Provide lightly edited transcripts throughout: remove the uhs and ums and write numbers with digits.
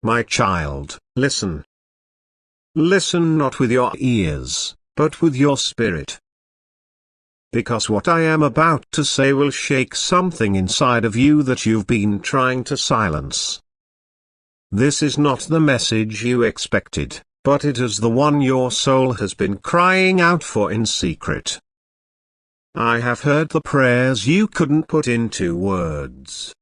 My child, listen. Listen not with your ears, but with your spirit. Because what I am about to say will shake something inside of you that you've been trying to silence. This is not the message you expected, but it is the one your soul has been crying out for in secret. I have heard the prayers you couldn't put into words.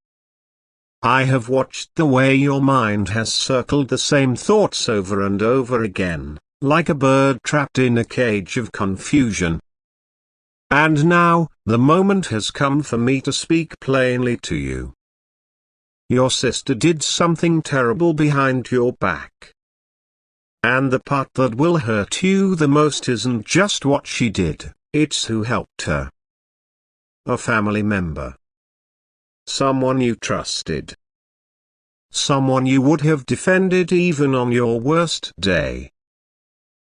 I have watched the way your mind has circled the same thoughts over and over again, like a bird trapped in a cage of confusion. And now, the moment has come for me to speak plainly to you. Your sister did something terrible behind your back. And the part that will hurt you the most isn't just what she did, it's who helped her. A family member. Someone you trusted. Someone you would have defended even on your worst day.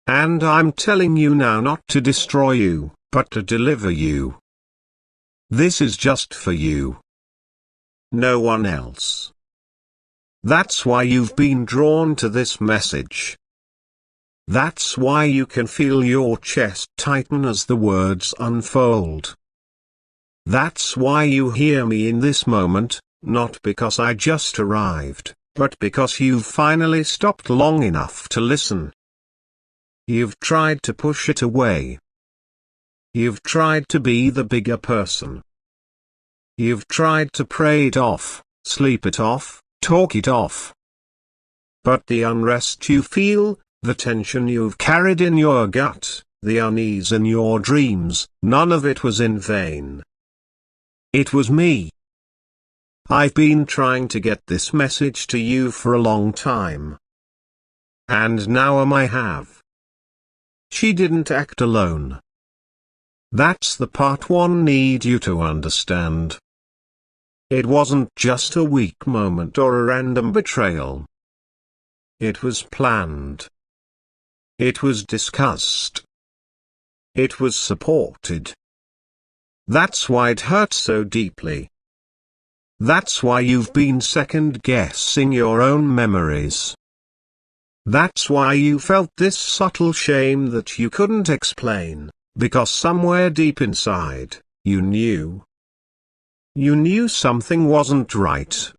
And I'm telling you now not to destroy you, but to deliver you. This is just for you. No one else. That's why you've been drawn to this message. That's why you can feel your chest tighten as the words unfold. That's why you hear me in this moment, not because I just arrived, but because you've finally stopped long enough to listen. You've tried to push it away. You've tried to be the bigger person. You've tried to pray it off, sleep it off, talk it off. But the unrest you feel, the tension you've carried in your gut, the unease in your dreams, none of it was in vain. It was me. I've been trying to get this message to you for a long time. And now I have. She didn't act alone. That's the part one need you to understand. It wasn't just a weak moment or a random betrayal. It was planned. It was discussed. It was supported. That's why it hurts so deeply. That's why you've been second-guessing your own memories. That's why you felt this subtle shame that you couldn't explain, because somewhere deep inside, you knew. You knew something wasn't right.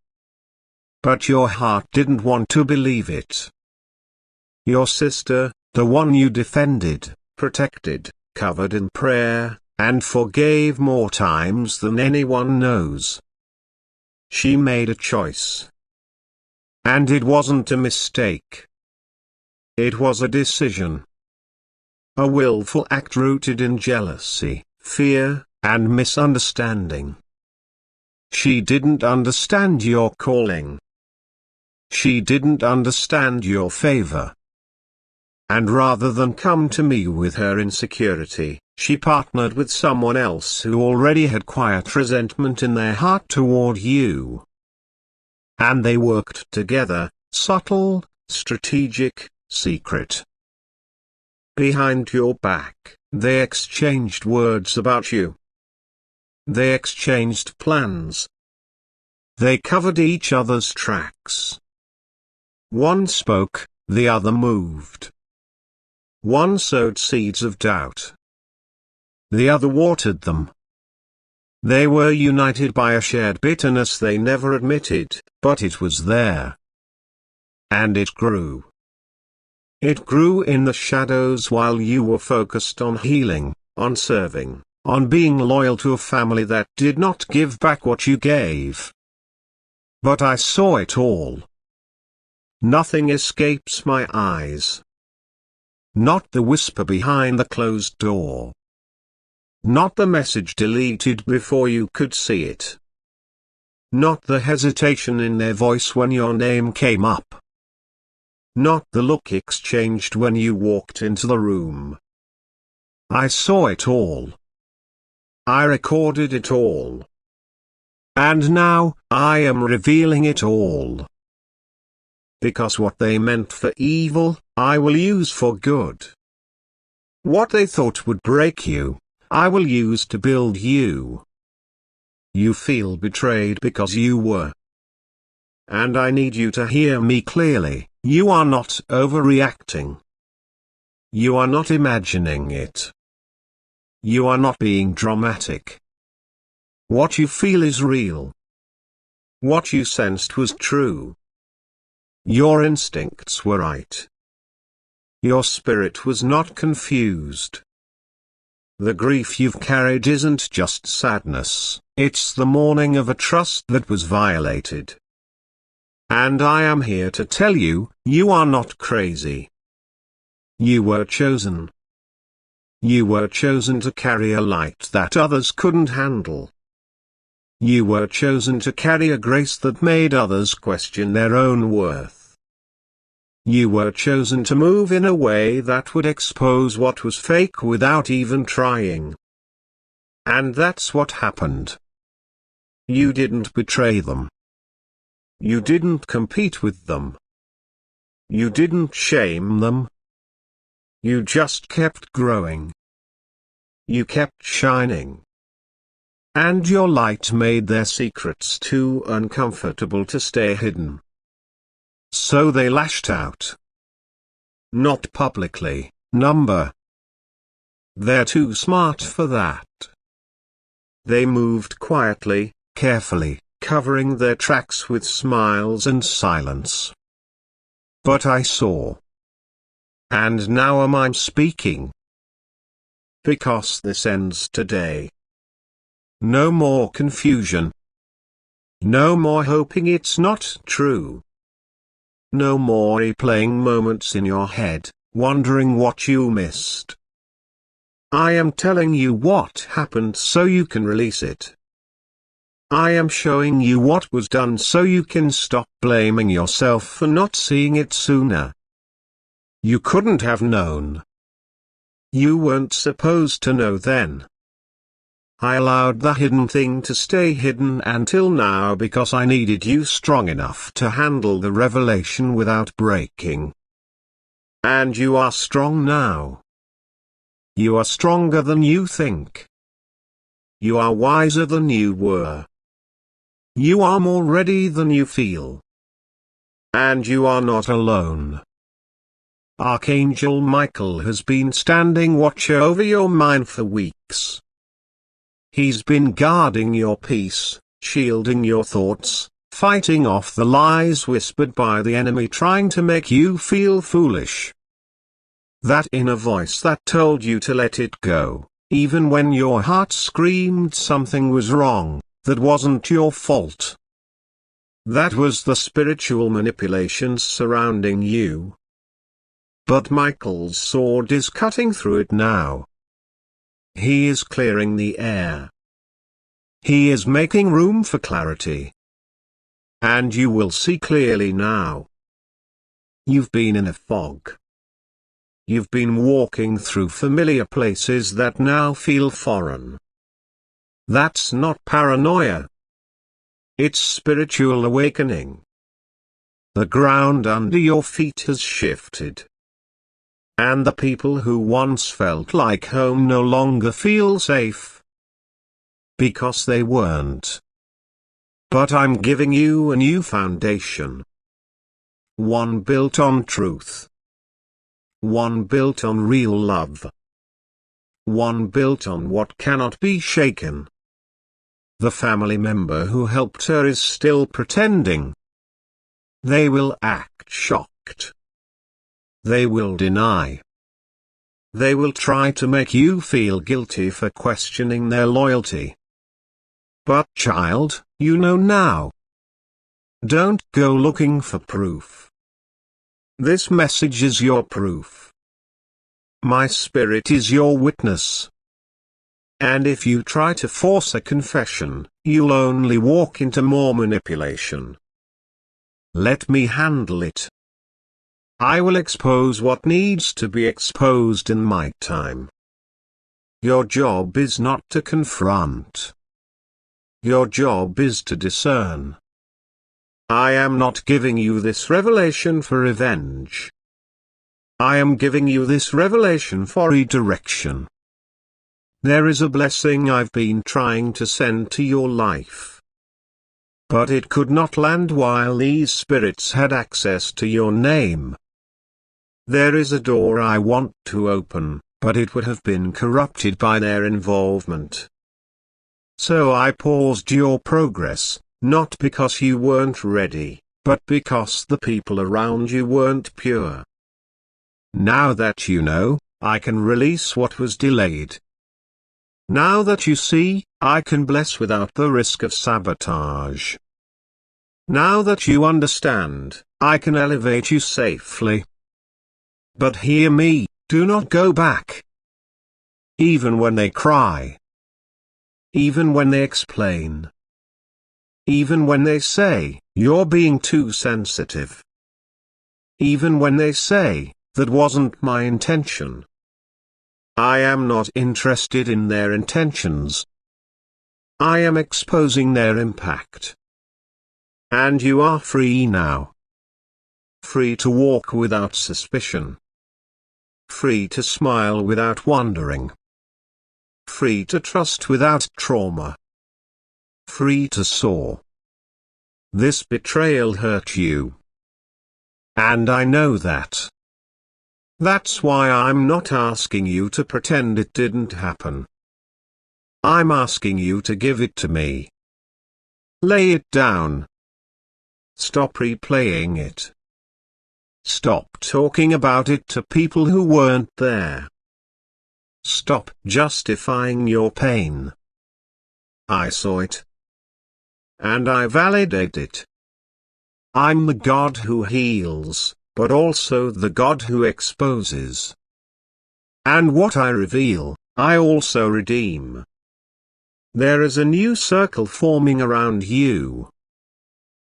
But your heart didn't want to believe it. Your sister, the one you defended, protected, covered in prayer, and forgave more times than anyone knows. She made a choice. And it wasn't a mistake. It was a decision. A willful act rooted in jealousy, fear, and misunderstanding. She didn't understand your calling. She didn't understand your favor. And rather than come to me with her insecurity, she partnered with someone else who already had quiet resentment in their heart toward you. And they worked together, subtle, strategic, secret. Behind your back, they exchanged words about you. They exchanged plans. They covered each other's tracks. One spoke, the other moved. One sowed seeds of doubt. The other watered them. They were united by a shared bitterness they never admitted, but it was there. And it grew. It grew in the shadows while you were focused on healing, on serving, on being loyal to a family that did not give back what you gave. But I saw it all. Nothing escapes my eyes. Not the whisper behind the closed door. Not the message deleted before you could see it. Not the hesitation in their voice when your name came up. Not the look exchanged when you walked into the room. I saw it all. I recorded it all. And now, I am revealing it all. Because what they meant for evil, I will use for good. What they thought would break you, I will use to build you. You feel betrayed because you were. And I need you to hear me clearly, you are not overreacting. You are not imagining it. You are not being dramatic. What you feel is real. What you sensed was true. Your instincts were right. Your spirit was not confused. The grief you've carried isn't just sadness, it's the mourning of a trust that was violated. And I am here to tell you, you are not crazy. You were chosen. You were chosen to carry a light that others couldn't handle. You were chosen to carry a grace that made others question their own worth. You were chosen to move in a way that would expose what was fake without even trying. And that's what happened. You didn't betray them. You didn't compete with them. You didn't shame them. You just kept growing. You kept shining. And your light made their secrets too uncomfortable to stay hidden. So they lashed out. Not publicly, number. They're too smart for that. They moved quietly, carefully, covering their tracks with smiles and silence. But I saw. And now I'm speaking. Because this ends today. No more confusion. No more hoping it's not true. No more replaying moments in your head, wondering what you missed. I am telling you what happened so you can release it. I am showing you what was done so you can stop blaming yourself for not seeing it sooner. You couldn't have known. You weren't supposed to know then. I allowed the hidden thing to stay hidden until now because I needed you strong enough to handle the revelation without breaking. And you are strong now. You are stronger than you think. You are wiser than you were. You are more ready than you feel. And you are not alone. Archangel Michael has been standing watch over your mind for weeks. He's been guarding your peace, shielding your thoughts, fighting off the lies whispered by the enemy trying to make you feel foolish. That inner voice that told you to let it go, even when your heart screamed something was wrong, that wasn't your fault. That was the spiritual manipulations surrounding you. But Michael's sword is cutting through it now. He is clearing the air. He is making room for clarity. And you will see clearly now. You've been in a fog. You've been walking through familiar places that now feel foreign. That's not paranoia. It's spiritual awakening. The ground under your feet has shifted. And the people who once felt like home no longer feel safe. Because they weren't. But I'm giving you a new foundation. One built on truth. One built on real love. One built on what cannot be shaken. The family member who helped her is still pretending. They will act shocked. They will deny. They will try to make you feel guilty for questioning their loyalty. But child, you know now. Don't go looking for proof. This message is your proof. My spirit is your witness. And if you try to force a confession, you'll only walk into more manipulation. Let me handle it. I will expose what needs to be exposed in my time. Your job is not to confront. Your job is to discern. I am not giving you this revelation for revenge. I am giving you this revelation for redirection. There is a blessing I've been trying to send to your life. But it could not land while these spirits had access to your name. There is a door I want to open, but it would have been corrupted by their involvement. So I paused your progress, not because you weren't ready, but because the people around you weren't pure. Now that you know, I can release what was delayed. Now that you see, I can bless without the risk of sabotage. Now that you understand, I can elevate you safely. But hear me, do not go back. Even when they cry. Even when they explain. Even when they say, you're being too sensitive. Even when they say, that wasn't my intention. I am not interested in their intentions. I am exposing their impact. And you are free now. Free to walk without suspicion. Free to smile without wondering. Free to trust without trauma. Free to soar. This betrayal hurt you. And I know that. That's why I'm not asking you to pretend it didn't happen. I'm asking you to give it to me. Lay it down. Stop replaying it. Stop talking about it to people who weren't there. Stop justifying your pain. I saw it. And I validate it. I'm the God who heals, but also the God who exposes. And what I reveal, I also redeem. There is a new circle forming around you.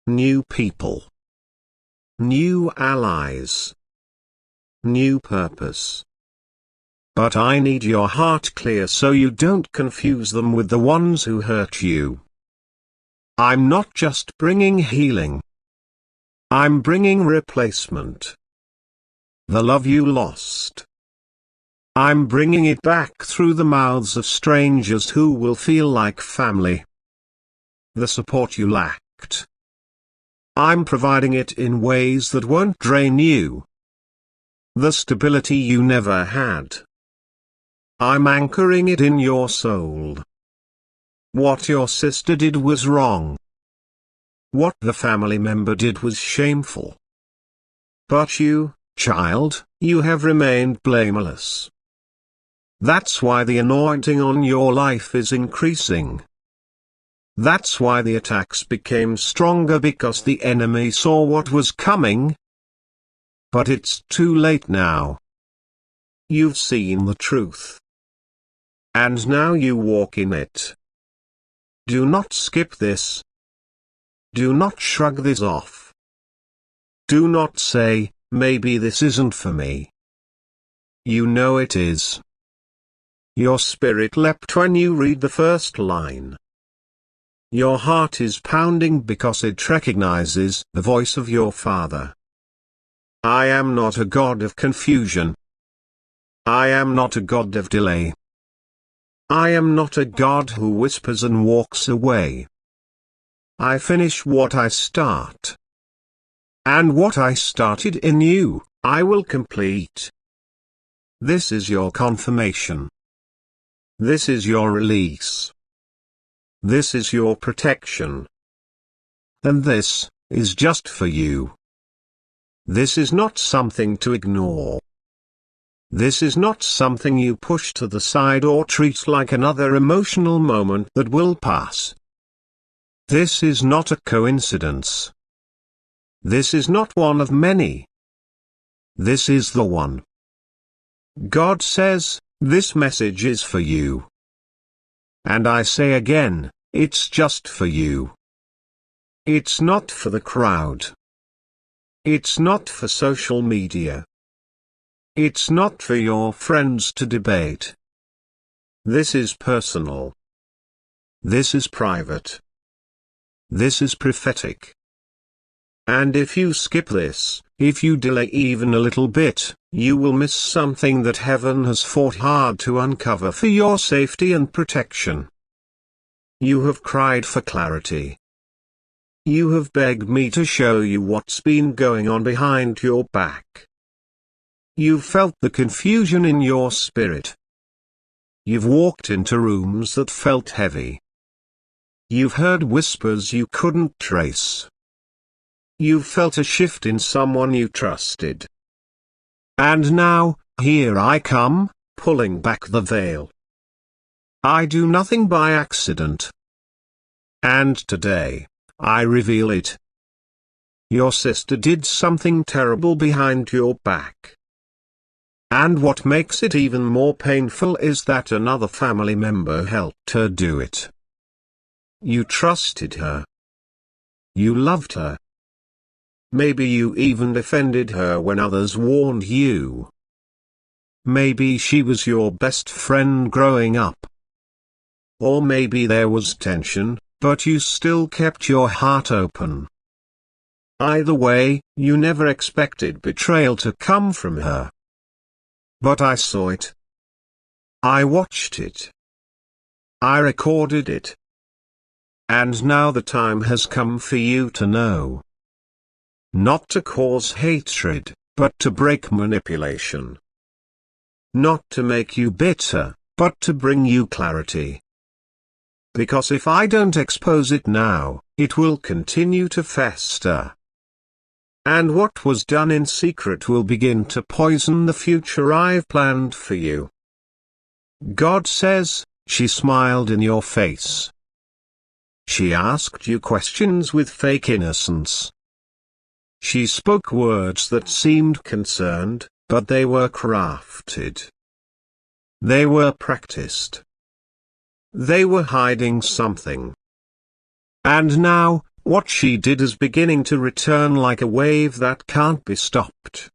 New people. New allies. New purpose. But I need your heart clear so you don't confuse them with the ones who hurt you. I'm not just bringing healing. I'm bringing replacement. The love you lost. I'm bringing it back through the mouths of strangers who will feel like family. The support you lacked. I'm providing it in ways that won't drain you. The stability you never had. I'm anchoring it in your soul. What your sister did was wrong. What the family member did was shameful. But you, child, you have remained blameless. That's why the anointing on your life is increasing. That's why the attacks became stronger, because the enemy saw what was coming. But it's too late now. You've seen the truth. And now you walk in it. Do not skip this. Do not shrug this off. Do not say, maybe this isn't for me. You know it is. Your spirit leapt when you read the first line. Your heart is pounding because it recognizes the voice of your Father. I am not a God of confusion. I am not a God of delay. I am not a God who whispers and walks away. I finish what I start. And what I started in you, I will complete. This is your confirmation. This is your release. This is your protection. And this is just for you. This is not something to ignore. This is not something you push to the side or treat like another emotional moment that will pass. This is not a coincidence. This is not one of many. This is the one. God says, this message is for you. And I say again, it's just for you. It's not for the crowd. It's not for social media. It's not for your friends to debate. This is personal. This is private. This is prophetic. And if you skip this, if you delay even a little bit, you will miss something that heaven has fought hard to uncover for your safety and protection. You have cried for clarity. You have begged me to show you what's been going on behind your back. You've felt the confusion in your spirit. You've walked into rooms that felt heavy. You've heard whispers you couldn't trace. You've felt a shift in someone you trusted. And now, here I come, pulling back the veil. I do nothing by accident. And today, I reveal it. Your sister did something terrible behind your back. And what makes it even more painful is that another family member helped her do it. You trusted her. You loved her. Maybe you even defended her when others warned you. Maybe she was your best friend growing up. Or maybe there was tension, but you still kept your heart open. Either way, you never expected betrayal to come from her. But I saw it. I watched it. I recorded it. And now the time has come for you to know. Not to cause hatred, but to break manipulation. Not to make you bitter, but to bring you clarity. Because if I don't expose it now, it will continue to fester. And what was done in secret will begin to poison the future I've planned for you. God says, she smiled in your face. She asked you questions with fake innocence. She spoke words that seemed concerned, but they were crafted. They were practiced. They were hiding something. And now, what she did is beginning to return like a wave that can't be stopped.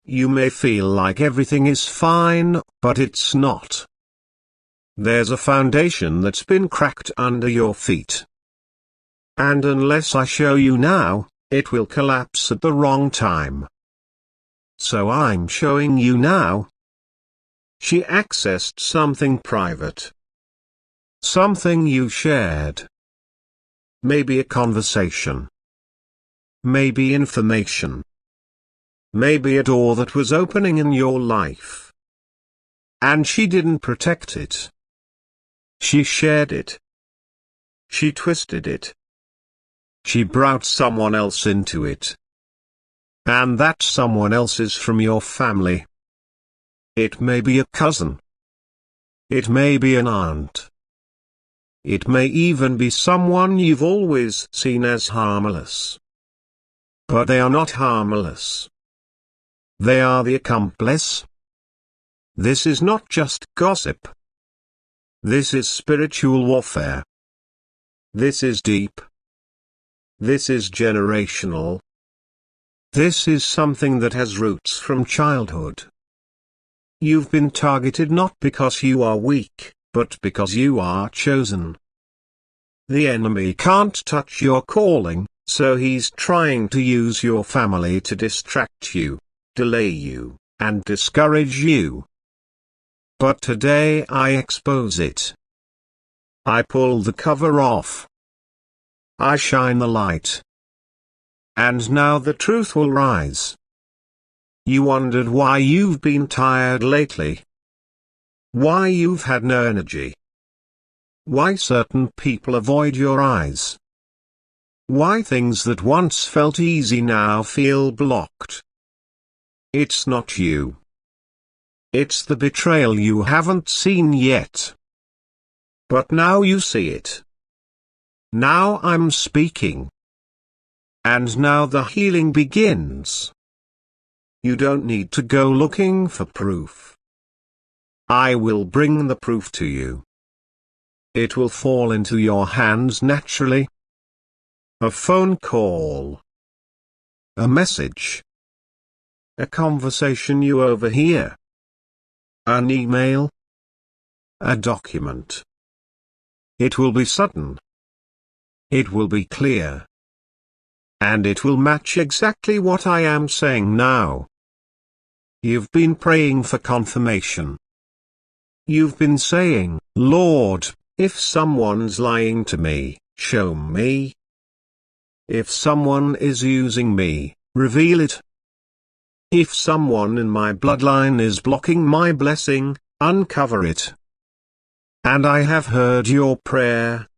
You may feel like everything is fine, but it's not. There's a foundation that's been cracked under your feet. And unless I show you now, it will collapse at the wrong time. So I'm showing you now. She accessed something private. Something you shared. Maybe a conversation. Maybe information. Maybe a door that was opening in your life. And she didn't protect it. She shared it. She twisted it. She brought someone else into it. And that someone else is from your family. It may be a cousin. It may be an aunt. It may even be someone you've always seen as harmless. But they are not harmless. They are the accomplice. This is not just gossip. This is spiritual warfare. This is deep. This is generational. This is something that has roots from childhood. You've been targeted not because you are weak, but because you are chosen. The enemy can't touch your calling, so he's trying to use your family to distract you, delay you, and discourage you. But today I expose it. I pull the cover off. I shine the light. And now the truth will rise. You wondered why you've been tired lately. Why you've had no energy. Why certain people avoid your eyes. Why things that once felt easy now feel blocked. It's not you. It's the betrayal you haven't seen yet. But now you see it. Now I'm speaking. And now the healing begins. You don't need to go looking for proof. I will bring the proof to you. It will fall into your hands naturally. A phone call. A message. A conversation you overhear. An email. A document. It will be sudden. It will be clear. And it will match exactly what I am saying now. You've been praying for confirmation. You've been saying, Lord, if someone's lying to me, show me. If someone is using me, reveal it. If someone in my bloodline is blocking my blessing, uncover it. And I have heard your prayer.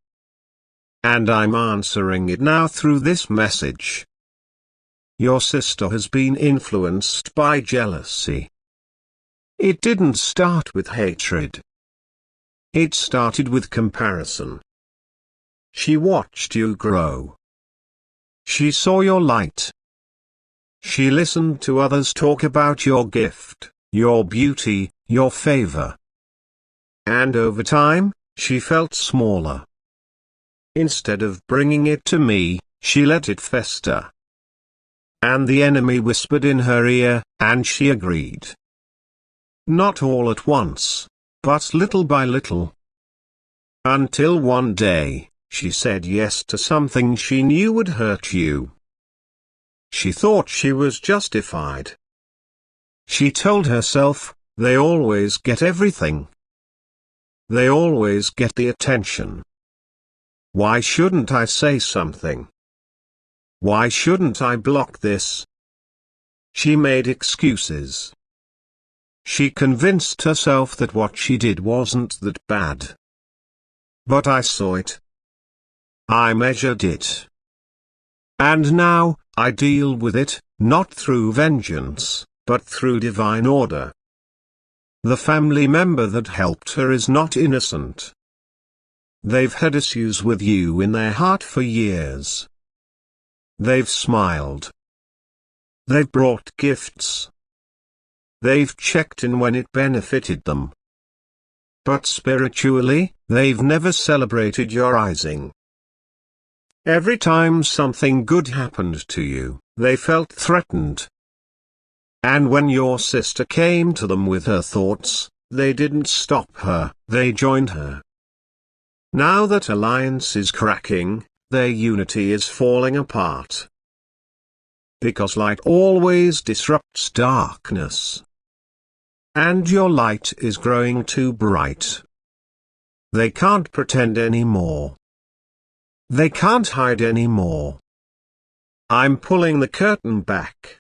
And I'm answering it now through this message. Your sister has been influenced by jealousy. It didn't start with hatred. It started with comparison. She watched you grow. She saw your light. She listened to others talk about your gift, your beauty, your favor. And over time, she felt smaller. Instead of bringing it to me, she let it fester. And the enemy whispered in her ear, and she agreed. Not all at once, but little by little. Until one day, she said yes to something she knew would hurt you. She thought she was justified. She told herself, they always get everything. They always get the attention. Why shouldn't I say something? Why shouldn't I block this? She made excuses. She convinced herself that what she did wasn't that bad. But I saw it. I measured it. And now, I deal with it, not through vengeance, but through divine order. The family member that helped her is not innocent. They've had issues with you in their heart for years. They've smiled. They've brought gifts. They've checked in when it benefited them. But spiritually, they've never celebrated your rising. Every time something good happened to you, they felt threatened. And when your sister came to them with her thoughts, they didn't stop her, they joined her. Now that alliance is cracking, their unity is falling apart. Because light always disrupts darkness. And your light is growing too bright. They can't pretend anymore. They can't hide anymore. I'm pulling the curtain back.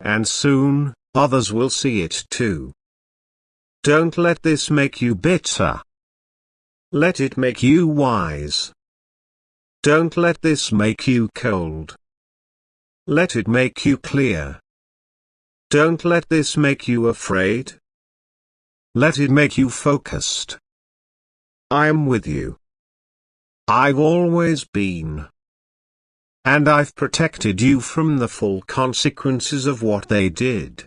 And soon, others will see it too. Don't let this make you bitter. Let it make you wise. Don't let this make you cold. Let it make you clear. Don't let this make you afraid. Let it make you focused. I am with you. I've always been. And I've protected you from the full consequences of what they did.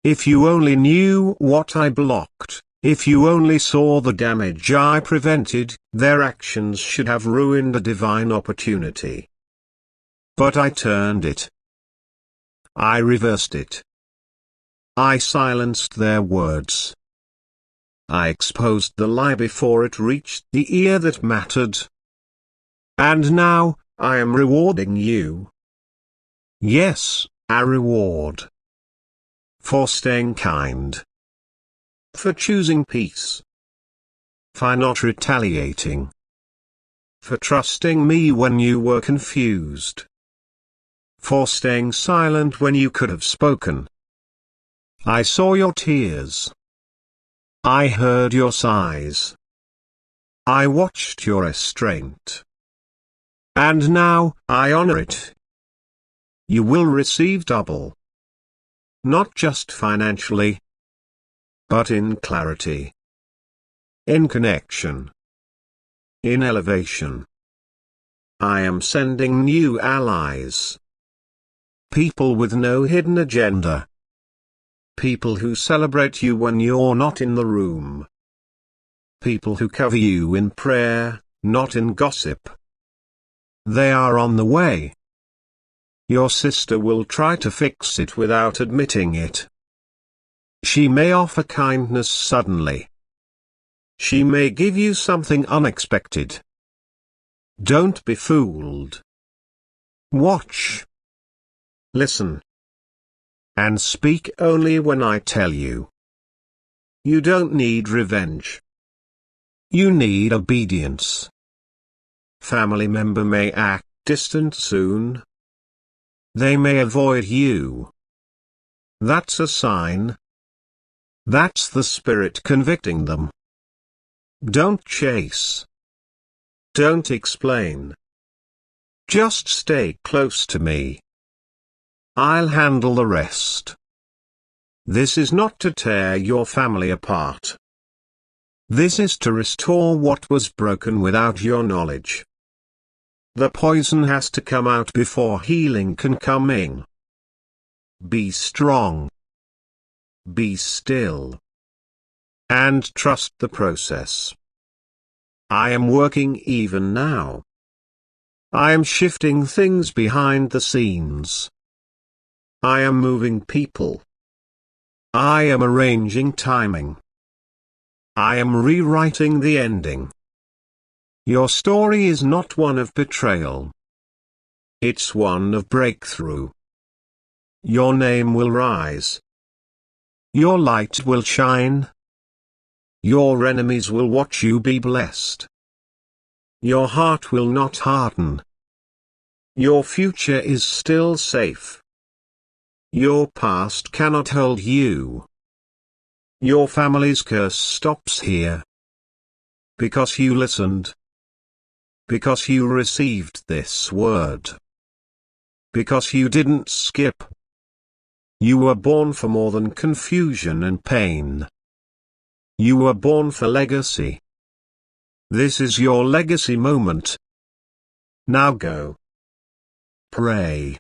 If you only knew what I blocked, if you only saw the damage I prevented, their actions should have ruined a divine opportunity. But I turned it. I reversed it. I silenced their words. I exposed the lie before it reached the ear that mattered. And now, I am rewarding you. Yes, a reward. For staying kind. For choosing peace. For not retaliating. For trusting me when you were confused. For staying silent when you could have spoken. I saw your tears. I heard your sighs. I watched your restraint. And now, I honor it. You will receive double. Not just financially, but in clarity. In connection. In elevation. I am sending new allies. People with no hidden agenda. People who celebrate you when you're not in the room. People who cover you in prayer, not in gossip. They are on the way. Your sister will try to fix it without admitting it. She may offer kindness suddenly. She may give you something unexpected. Don't be fooled. Watch. Listen. And speak only when I tell you. You don't need revenge. You need obedience. Family member may act distant soon. They may avoid you. That's a sign. That's the Spirit convicting them. Don't chase. Don't explain. Just stay close to me. I'll handle the rest. This is not to tear your family apart. This is to restore what was broken without your knowledge. The poison has to come out before healing can come in. Be strong. Be still. And trust the process. I am working even now. I am shifting things behind the scenes. I am moving people. I am arranging timing. I am rewriting the ending. Your story is not one of betrayal. It's one of breakthrough. Your name will rise. Your light will shine. Your enemies will watch you be blessed. Your heart will not harden. Your future is still safe. Your past cannot hold you. Your family's curse stops here. Because you listened. Because you received this word. Because you didn't skip. You were born for more than confusion and pain. You were born for legacy. This is your legacy moment. Now go. Pray.